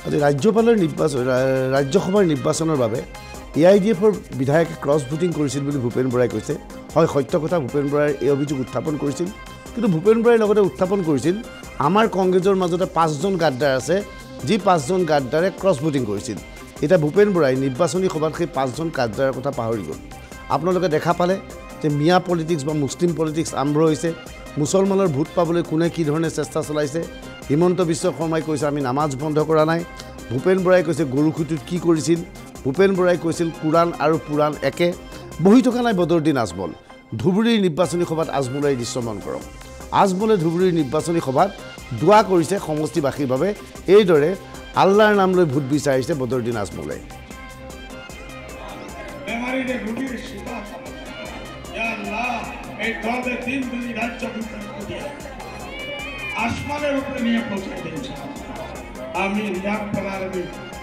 ৰাজ্যপালৰ নিৰ্বাচন ৰাজ্যসভাৰ নিৰ্বাচনৰ বাবে AIDFৰ বিধায়কে ক্ৰছ ভোটিং কৰিছিল বুলি ভূপেন বৰাই কৈছে। হয়, সত্য কথা, ভূপেন বৰাই এই অভিযোগ উত্থাপন কৰিছিল। কিন্তু ভূপেন বৰাই লগতে উত্থাপন কৰিছিল আমাৰ কংগ্ৰেছৰ মাজতে 5জন গাদ্দাৰ আছে, যি 5জন গাদ্দাৰে ক্ৰছ ভোটিং কৰিছিল। এতিয়া ভূপেন বৰাই নিৰ্বাচনী সভাত সেই 5জন গাদ্দাৰৰ কথা পাহৰি গ'ল। আপোনালোকে দেখা পালে যে মিয়া পলিটিক্স বা মুছলিম পলিটিক্স আৰম্ভ হৈছে। মুছলমানৰ ভোট পাবলৈ কোনে কি ধৰণে চেষ্টা চলাইছে। হিমন্ত বিশ্ব শৰ্মাই কৈছে আমি নামাজ বন্ধ কৰা নাই। ভূপেন বৰাই কৈছে গৰুখুটিত কি কৰিছিল। ভূপেন বৰাই কৈছিল কোৰাণ আৰু পুৰাণ একে। বহি থকা নাই বদৰুদ্দিন আজমল। ধুবুৰীৰ নিৰ্বাচনী সভাত আজমলে দৃশ্যমান কৰক। আজমলে ধুবুৰীৰ নিৰ্বাচনী সভাত দোৱা কৰিছে সমষ্টিবাসীৰ বাবে। এইদৰে আল্লাহৰ নাম লৈ ভোট বিচাৰিছে বদৰুদ্দিন আজমলে। আসমানের উপরে নিয়ে পৌঁছে দিয়েছে। আমি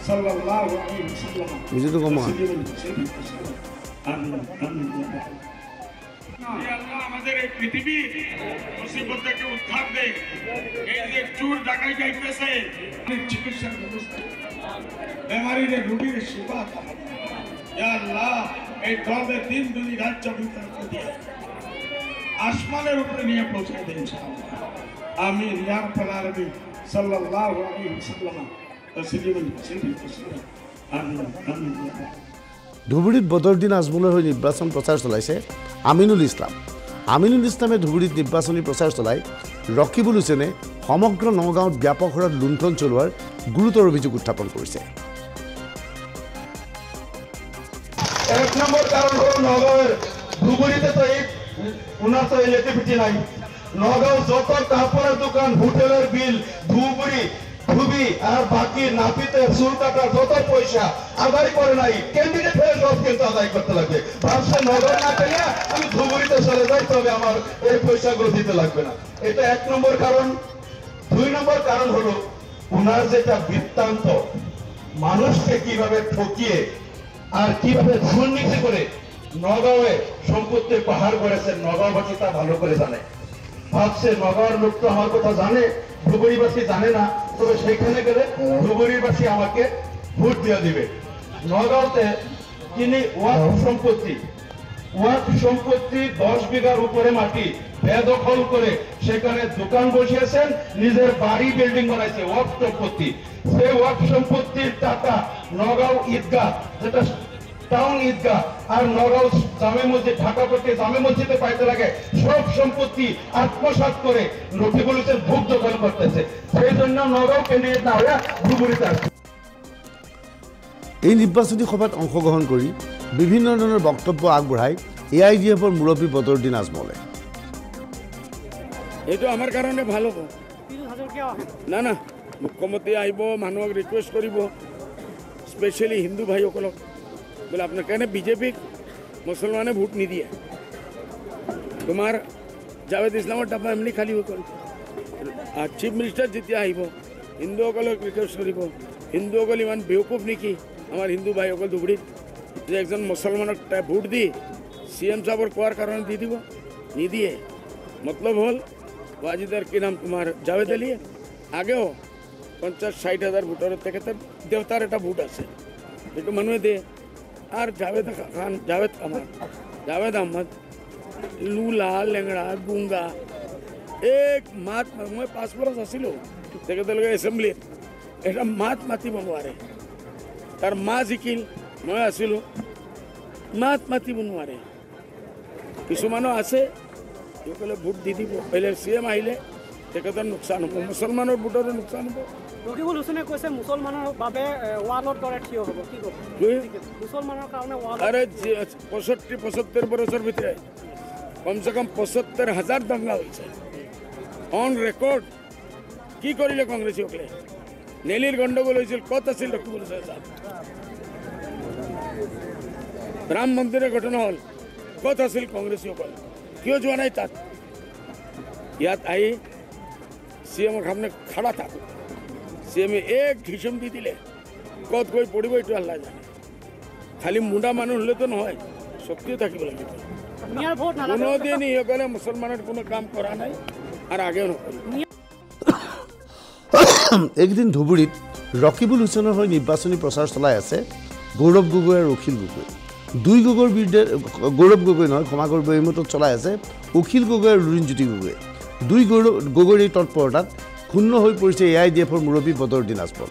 সাল্লাল্লাহু আলাইহি ওয়াসাল্লাম বুঝিতো কমা আমাদের এই পৃথিবী মুসিবত থেকে উদ্ধার দেয়। এই যে চোর ডাকাই যাইতেছে চিকিৎসার ব্যবস্থা, বেমারির রোগীর সেবা, ইয়া আল্লাহ এই দলে দিন দুই রাজ্য বিতরণ দিয়ে আসমানের উপরে নিয়ে পৌঁছে দিয়েছে। আমি সাল্লাল্লাহু আলাইহি ওয়াসাল্লাম ধুবুৰীত বদৰুদ্দিন আজমলৰ হৈ নিৰ্বাচন প্ৰচাৰ চলাইছে আমিনুল ইছলাম। আমিনুল ইছলামে ধুবুৰীত নিৰ্বাচনী প্ৰচাৰ চলাই ৰকিবুল হুছেইনে সমগ্ৰ নগাঁৱত ব্যাপক হাৰত লুণ্ঠন চলোৱাৰ গুৰুতৰ অভিযোগ উত্থাপন কৰিছে। এক নম্বৰ কাৰণ হ'ল নগাঁৱৰ ধুবুৰীতে তো উনার তো ইলেকট্রিসিটি নাই। নগাঁও যত কাপড়ের দোকান, হোটেলের বিল, ধুবুরি ধুবি আর বাকি নাপিতে চুল কাটার যত পয়সা আদায় করে নাই, ক্যান্ডিডেট হয়ে সব কিন্তু আদায় করতে লাগবে। ভাবছে নগর না পেলে আমি ধুবুরিতে চলে যাই, তবে আমার এই পয়সাগুলো দিতে লাগবে না। এটা 1 নম্বর কারণ। 2 নম্বর কারণ হলো উনার যেটা বৃত্তান্ত, মানুষকে কিভাবে ঠকিয়ে আর কিভাবে দুর্নীতি করে নগাঁওয়ে সম্পত্তির পাহাড় করেছেন, নগাঁওবাসী তা ভালো করে জানে। ভাবছে নগাঁওর লোক তো আমার কথা জানে, ধুবুরিবাসী জানে না, তবে সেখানে গেলে ধুবুরিবাসী আমাকে ভোট দিয়ে দিবে। নগাঁওতে তিনি ওয়াক্ফ সম্পত্তি 10 বিঘার উপরে মাটি বেদখল করে সেখানে দোকান বসিয়েছেন, নিজের বাড়ি বিল্ডিং বানাইছে ওয়াক্ফ সম্পত্তি। সেই ওয়াক্ফ সম্পত্তির টাকা নগাঁও ঈদগাহ, যেটা টাউন ঈদগাহ আর নগাঁও জামে মসজিদ, ঢাকা পড়তে জামে মসজিদে পাইতে লাগে, সব সম্পত্তি আত্মসাৎ করে রকিবুল হোসেন ভোগ দখল করতেছে। সেই জন্য নগাঁও ক্যান্ডিডেট না হয়ে ধুবুরিতে আসছে। এই নিৰ্বাচনী সভাত অংশগ্ৰহণ কৰি বিভিন্ন ধৰণৰ বক্তব্য আগবঢ়াই AIDFৰ মুৰব্বী বদৰুদ্দিন আজমলে। এইটো আমাৰ কাৰণে ভাল হ'ব। না না, মুখ্যমন্ত্ৰী আহিব, মানুহক ৰিকুৱেষ্ট কৰিব, স্পেচিয়েলি হিন্দু ভাইসকলক বোলে আপোনাৰ কাৰণে বিজেপিক মুছলমানে ভোট নিদিয়ে। তোমাৰ জাভেদ ইছলামৰ ডাব্বা এমনি খালী হৈ গ'ল। আৰু চিফ মিনিষ্টাৰ যেতিয়া আহিব হিন্দুসকলক ৰিকুৱেষ্ট কৰিব, হিন্দুসকল ইমান বেউকুফ নেকি আমাৰ হিন্দু ভাইসকল ধুবুৰীত যে একজন মুছলমানক ভোট দি CM সাহেবৰ কোৱাৰ কাৰণে দি দিব, নিদিয়ে। মতলব হ'ল ৱাজিদাৰ কি নাম তোমাৰ জাভেদ আলীয়ে আগেও 50-60 হাজাৰ ভোটৰ তেখেতৰ দেউতাৰ এটা ভোট আছে, সেইটো মানুহে দিয়ে। আর জাভেদ খান, জাভেদ আহমদ লুলা লেংড়া গুঙ্গা এক মাত, মই 5 বছৰ আছিলোঁ তেখেতলোকে এছেম্বলিত, এটা মাত মাতিব নোৱাৰে। তাৰ মা জিকিল, মই আছিলোঁ, মাত মাতিব নোৱাৰে। কিছুমানো আছে সকলে ভোট দি দিব, পहिले CM আহিলে তেখেতৰ লোকচান হ'ব, মুছলমানৰ ভোটৰো লোকচান হ'ব। ৰকিবুল হুছেইনে কৈছে মুছলমানৰ বাবে ৱালত দৰে থিয় হ'ব, কি ক'ব? মুছলমানৰ কাৰণে ৱাল। আরে 65-75 বছর ভিতরে কমসে কম 75,000 দাঙ্গা হয়েছে অন রেকর্ড। কি করিলে কংগ্রেসী সকলে? নেলির গন্ডগোল হয়েছিল, কত আছিল রকিবুল হুছেইন সাহেব? রাম মন্দিরের ঘটনা হল, কত আছিল কংগ্রেসী সকল? কিয় যোৱা নাই তাত? ইয়াত আহি CMৰ সামনে খাড়া থাক, CM এক ঘিচম দি দিলে, কত গৈ পড়িব এইটো আল্লাহ জানে। খালি মুণ্ডা মানুহ হলেতো নহয়, শক্তিও থাকিব লাগিব। কোনোদিন ইসকলে মুছলমানৰ কোনো কাম কৰা নাই আৰু আগেও নকৰিব। এইকেইদিন ধুবুৰীত ৰকিবুল হুছেইনৰ হৈ নিৰ্বাচনী প্ৰচাৰ চলাই আছে গৌৰৱ গগৈ আৰু অখিল গগৈ। দুই গগৈৰ বিৰুদ্ধে গৌৰৱ গগৈ নহয়, ক্ষমা কৰিব, এই মুহূৰ্তত চলাই আছে অখিল গগৈ আৰু লুৰিণজ্যোতি গগৈ। দুই গগৈৰ এই তৎপৰতাত ক্ষুণ্ণ হৈ পৰিছে AIDFৰ মুৰব্বী বদৰুদ্দিন আজমল।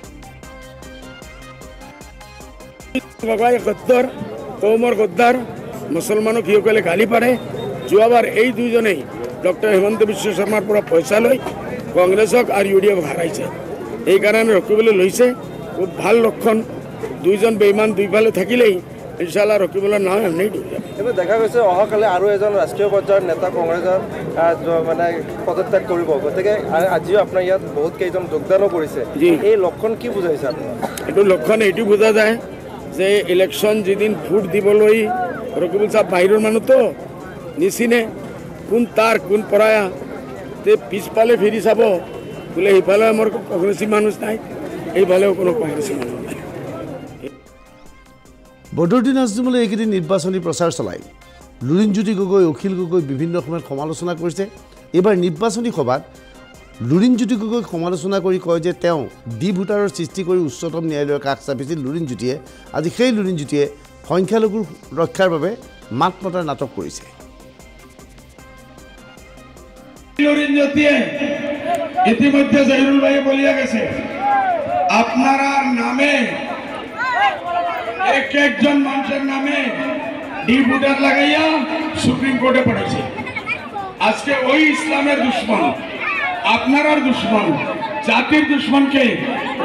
গগৈ গদ্দাৰ, কৌমৰ গদ্দাৰ, মুছলমানক সিসকলে গালি পাৰে। যোৱাবাৰ এই দুইজনেই ডক্টৰ হিমন্ত বিশ্ব শৰ্মাৰ পৰা পইচা লৈ কংগ্ৰেছক আৰু UDFক হাৰাইছে। এইকাৰণে ৰখিবলৈ লৈছে, খুব ভাল লক্ষণ। দুইজন বেইমান দুইফালে থাকিলেই ইনশাল্লাহ ৰখিবলৈ নহয়, আমি এইবাৰ দেখা গৈছে অহাকালি আৰু এজন ৰাষ্ট্ৰীয় পৰ্যায়ৰ নেতা কংগ্ৰেছৰ মানে পদত্যাগ কৰিব, গতিকে আজিও আপোনাৰ ইয়াত বহুত কেইজন যোগদানো কৰিছে। এই লক্ষণ কি বুজাইছে আপোনাৰ? এইটো লক্ষণ এইটো বুজা যায় যে ইলেকশ্যন যিদিন ভোট দিবলৈ ৰকিবুল চাহাব বাহিৰৰ মানুহতো নিচিনে কোন তাৰ কোন পৰায়া, তে পিছফালে ফিৰি চাব বোলে সিফালে আমাৰ কংগ্ৰেছী মানুহ নাই, এইফালেও কোনো কংগ্ৰেছী মানুহ নাই। বদৰুদ্দিন আজমলে এইকেইদিন নিৰ্বাচনী প্ৰচাৰ চলাই লুৰিণজ্যোতি গগৈ, অখিল গগৈ বিভিন্ন সময়ত সমালোচনা কৰিছে। এইবাৰ নিৰ্বাচনী সভাত লুৰিণজ্যোতি গগৈক সমালোচনা কৰি কয় যে তেওঁ ভোটাৰৰ সৃষ্টি কৰি উচ্চতম ন্যায়ালয়ৰ কাষ চাপিছিল লুৰিণজ্যোতিয়ে। আজি সেই লুৰিণজ্যোতিয়ে সংখ্যালঘুৰ ৰক্ষাৰ বাবে মাত মতাৰ নাটক কৰিছে। লুরিণজ্যোতিয়ে ইতিমধ্যে জহিরুল ভাই বলিয়া গেছে আপনার নামে এক একজন মানুষের নামে ভোটার লাগাইয়া সুপ্রিম কোর্টে পাঠাইছে। আজকে ওই ইসলামের দুশ্মন, আপনার দুশ্মন, জাতির দুশ্মনকে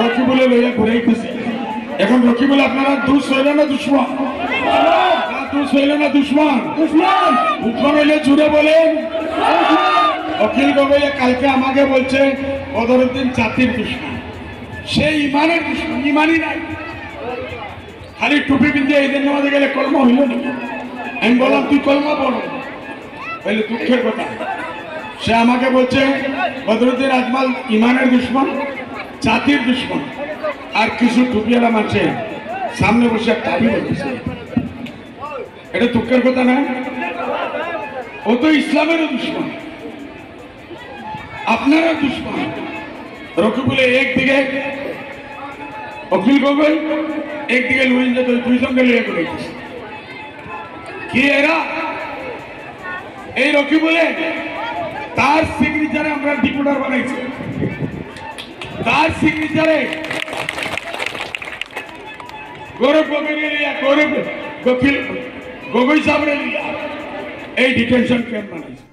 রকিবুলে লইয়া ঘুরাইতেছে। এখন রকিবুল আপনারা দুষ হইল না দুশ্মন? দুষ হইল না দুশ্মন? দুশ্মন হইলে জুড়ে বলেন। অখিল গগৈ কালকে আমাকে বলছে বদরুদ্দিন জাতির দুশ্মন, সে ইমানের দুশ্মন, ইমানই নাই। খালি টুপি পিঁধে ঈদের নামাজে গেলে কলমা হইল না। আমি বললাম তুই কলমা পড়ো, বলে দুঃখের কথা। সে আমাকে বলছে বদরুদ্দিন আজমল ইমানের দুশ্মন, জাতির দুশ্মন, আর কিছু টুপিওয়ালা মানছে সামনে বসে দাবি বলতেছে। এটা দুঃখের কথা না? ও তো ইসলামেরও দুশ্মন, আপনারা দুশ্মন। রকিবুলে একদিকে অখিল গগৈ, একদিকে লুরিণজ্যোতি, দুইজনকে লিয়ে করেছে কি এরা? এই রকিবুলে তার সিগনেচারে আমরা ডিপুটার বানাইছি, তার সিগনেচারে গৌরব গগৈ লিয়া, গৌরব গগৈ সাহেবের লিয়া এই ডিটেনশন ক্যাম্প বানাইছে।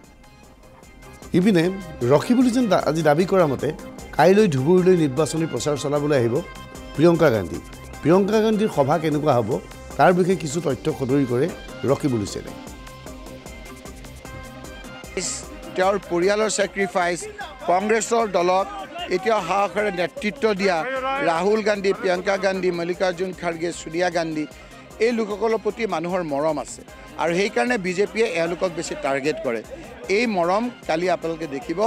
ইপিনে ৰকিবুল হুছেইন আজি দাবী কৰা মতে কাইলৈ ধুবুৰীলৈ নিৰ্বাচনী প্ৰচাৰ চলাবলৈ আহিব প্ৰিয়ংকা গান্ধী। প্ৰিয়ংকা গান্ধীৰ সভা কেনেকুৱা হ'ব তাৰ বিষয়ে কিছু তথ্য সদৰি কৰে ৰকিবুল হুছেইনে। তেওঁৰ পৰিয়ালৰ ছেক্ৰিফাইচ, কংগ্ৰেছৰ দলক এতিয়া সাহসেৰে নেতৃত্ব দিয়া ৰাহুল গান্ধী, প্ৰিয়ংকা গান্ধী, মল্লিকাৰ্জুন খাৰ্গে, সোনিয়া গান্ধী, এই লোকসকলৰ প্ৰতি মানুহৰ মৰম আছে আৰু সেইকাৰণে বিজেপিয়ে এওঁলোকক বেছি টাৰ্গেট কৰে। এই মৰম কালি আপোনালোকে দেখিব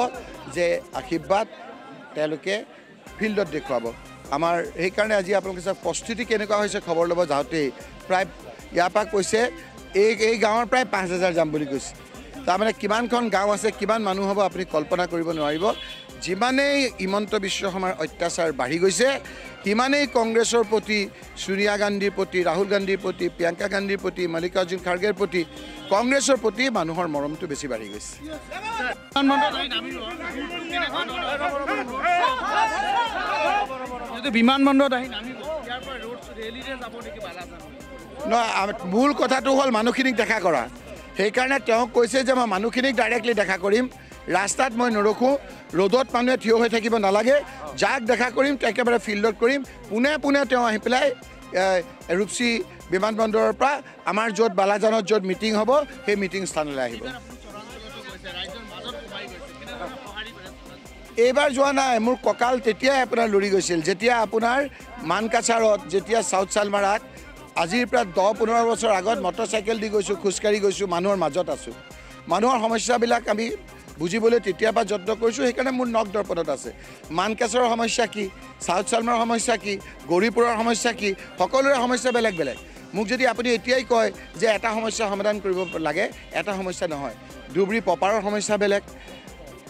যে আশীৰ্বাদ তেওঁলোকে ফিল্ডত দেখুৱাব আমাৰ। সেইকাৰণে আজি আপোনালোকে চাওক প্ৰস্তুতি কেনেকুৱা হৈছে খবৰ ল'ব যাওঁতেই প্ৰায় ইয়াৰ পৰা কৈছে এই গাঁৱৰ প্ৰায় 5000 যাম বুলি কৈছে। তাৰমানে কিমানখন গাঁও আছে, কিমান মানুহ হ'ব আপুনি কল্পনা কৰিব নোৱাৰিব। যিমানেই হিমন্ত বিশ্ব শৰ্মাৰ অত্যাচাৰ বাঢ়ি গৈছে, সিমানেই কংগ্ৰেছৰ প্ৰতি, সোনিয়া গান্ধীৰ প্ৰতি, ৰাহুল গান্ধীৰ প্ৰতি, প্ৰিয়ংকা গান্ধীৰ প্ৰতি, মল্লিকাৰ্জুন খাৰ্গেৰ প্ৰতি, কংগ্ৰেছৰ প্ৰতি মানুহৰ মৰমটো বেছি বাঢ়ি গৈছে। নহয়, মূল কথাটো হ'ল মানুহখিনিক দেখা কৰা। সেইকাৰণে তেওঁক কৈছে যে মই মানুহখিনিক ডাইৰেক্টলি দেখা কৰিম, ৰাস্তাত মই নৰখোঁ, ৰ'দত মানুহে থিয় হৈ থাকিব নালাগে, যাক দেখা কৰিম একেবাৰে ফিল্ডত কৰিম। পোনে পোনে তেওঁ আহি পেলাই ৰূপসী বিমানবন্দৰৰ পৰা আমাৰ য'ত বালাজানত য'ত মিটিং হ'ব সেই মিটিং স্থানলৈ আহিব। এইবাৰ যোৱা নাই, মোৰ কঁকাল তেতিয়াই আপোনাৰ লৰি গৈছিল যেতিয়া আপোনাৰ মানকাছাৰত, যেতিয়া চাউথ চালমাৰাত আজিৰ প্ৰায় 10-15 বছৰ আগত মটৰচাইকেল দি গৈছোঁ, খোজকাঢ়ি গৈছোঁ, মানুহৰ মাজত আছোঁ। মানুহৰ সমস্যাবিলাক আমি বুজিবলৈ তেতিয়াৰ পৰা যত্ন কৰিছোঁ। সেইকাৰণে মোৰ নখ দৰ্পণত আছে। মানকাছাৰৰ সমস্যা কি, চাউথ চালমাৰৰ সমস্যা কি, গৌৰীপুৰৰ সমস্যা কি, সকলোৰে সমস্যা বেলেগ বেলেগ। মোক যদি আপুনি এতিয়াই কয় যে এটা সমস্যা সমাধান কৰিব লাগে, এটা সমস্যা নহয়। ধুবুৰী প্ৰপাৰৰ সমস্যা বেলেগ,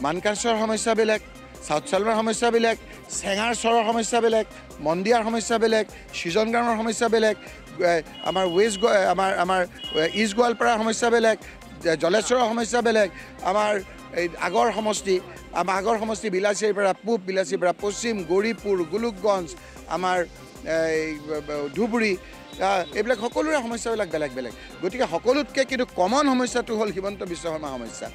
মানকাছাৰৰ সমস্যা বেলেগ, চাউথ চালমাৰৰ সমস্যা বেলেগ, চেঙাৰচৰৰ সমস্যা বেলেগ, মন্দিয়াৰ সমস্যা বেলেগ, সিজন গাঁৱৰ সমস্যা বেলেগ, আমাৰ আমাৰ ইষ্ট গোৱালপাৰাৰ সমস্যা বেলেগ, জলেশ্বৰৰ সমস্যা বেলেগ, আমাৰ এই আগৰ সমষ্টি বিলাচীৰপৰা পূব, বিলাচীৰপৰা পশ্চিম, গৌৰীপুৰ, গোলোকগঞ্জ, আমাৰ ধুবুৰী, এইবিলাক সকলোৰে সমস্যাবিলাক বেলেগ বেলেগ। গতিকে সকলোতকৈ কিন্তু কমন সমস্যাটো হ'ল হিমন্ত বিশ্ব শৰ্মা সমস্যা।